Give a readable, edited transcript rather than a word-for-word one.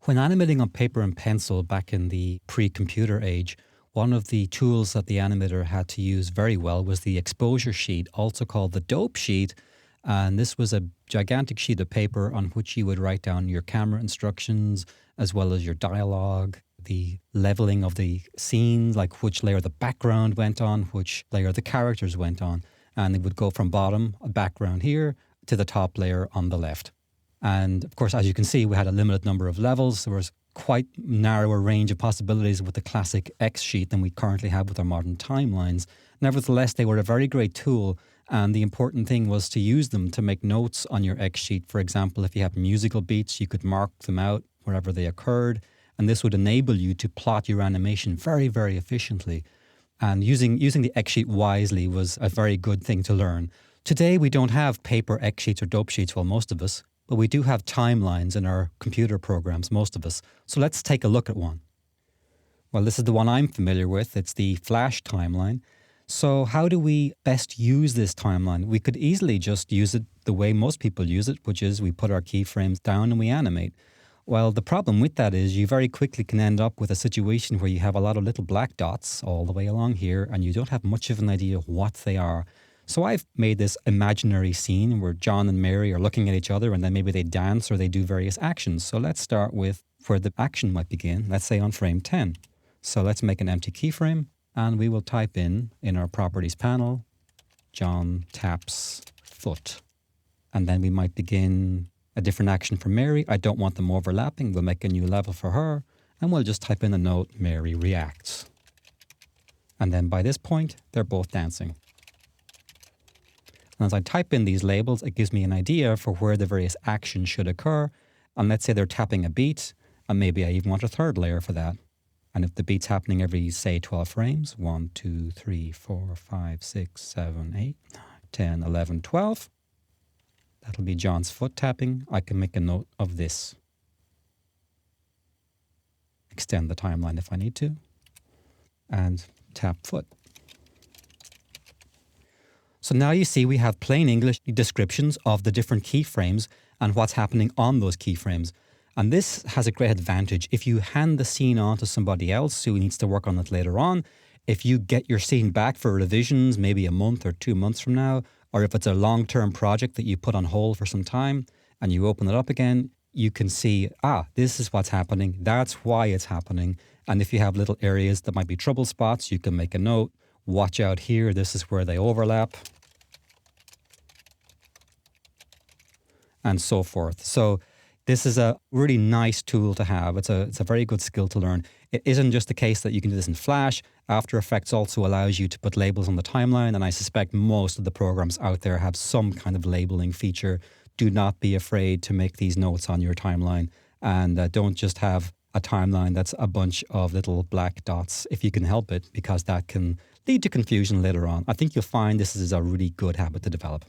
When animating on paper and pencil back in the pre-computer age, one of the tools that the animator had to use very well was the exposure sheet, also called the dope sheet. And this was a gigantic sheet of paper on which you would write down your camera instructions, as well as your dialogue, the leveling of the scene, like which layer the background went on, which layer the characters went on. And it would go from bottom, a background here, to the top layer on the left. And of course, as you can see, we had a limited number of levels. There was quite narrower range of possibilities with the classic X sheet than we currently have with our modern timelines. Nevertheless, they were a very great tool. And the important thing was to use them to make notes on your X sheet. For example, if you have musical beats, you could mark them out wherever they occurred. And this would enable you to plot your animation very, very efficiently. And using the X sheet wisely was a very good thing to learn. Today, we don't have paper X sheets or dope sheets, well, most of us. But we do have timelines in our computer programs, most of us. So let's take a look at one. Well, this is the one I'm familiar with. It's the Flash timeline. So how do we best use this timeline? We could easily just use it the way most people use it, which is we put our keyframes down and we animate. Well, the problem with that is you very quickly can end up with a situation where you have a lot of little black dots all the way along here, and you don't have much of an idea what they are. So I've made this imaginary scene where John and Mary are looking at each other, and then maybe they dance or they do various actions. So let's start with where the action might begin, let's say on frame 10. So let's make an empty keyframe, and we will type in our properties panel, John taps foot. And then we might begin a different action for Mary. I don't want them overlapping. We'll make a new level for her, and we'll just type in a note, Mary reacts. And then by this point, they're both dancing. And as I type in these labels, it gives me an idea for where the various actions should occur. And let's say they're tapping a beat, and maybe I even want a third layer for that. And if the beat's happening every, say, 12 frames, 1, 2, 3, 4, 5, 6, 7, 8, 9, 10, 11, 12, that'll be John's foot tapping. I can make a note of this. Extend the timeline if I need to. And tap foot. So now you see we have plain English descriptions of the different keyframes and what's happening on those keyframes. And this has a great advantage. If you hand the scene on to somebody else who needs to work on it later on, if you get your scene back for revisions, maybe a month or 2 months from now, or if it's a long-term project that you put on hold for some time and you open it up again, you can see, this is what's happening. That's why it's happening. And if you have little areas that might be trouble spots, you can make a note. Watch out here. This is where they overlap. And so forth. So this is a really nice tool to have. It's a very good skill to learn. It isn't just the case that you can do this in Flash. After Effects also allows you to put labels on the timeline, and I suspect most of the programs out there have some kind of labeling feature. Do not be afraid to make these notes on your timeline, and don't just have a timeline that's a bunch of little black dots if you can help it, because that can lead to confusion later on. I think you'll find this is a really good habit to develop.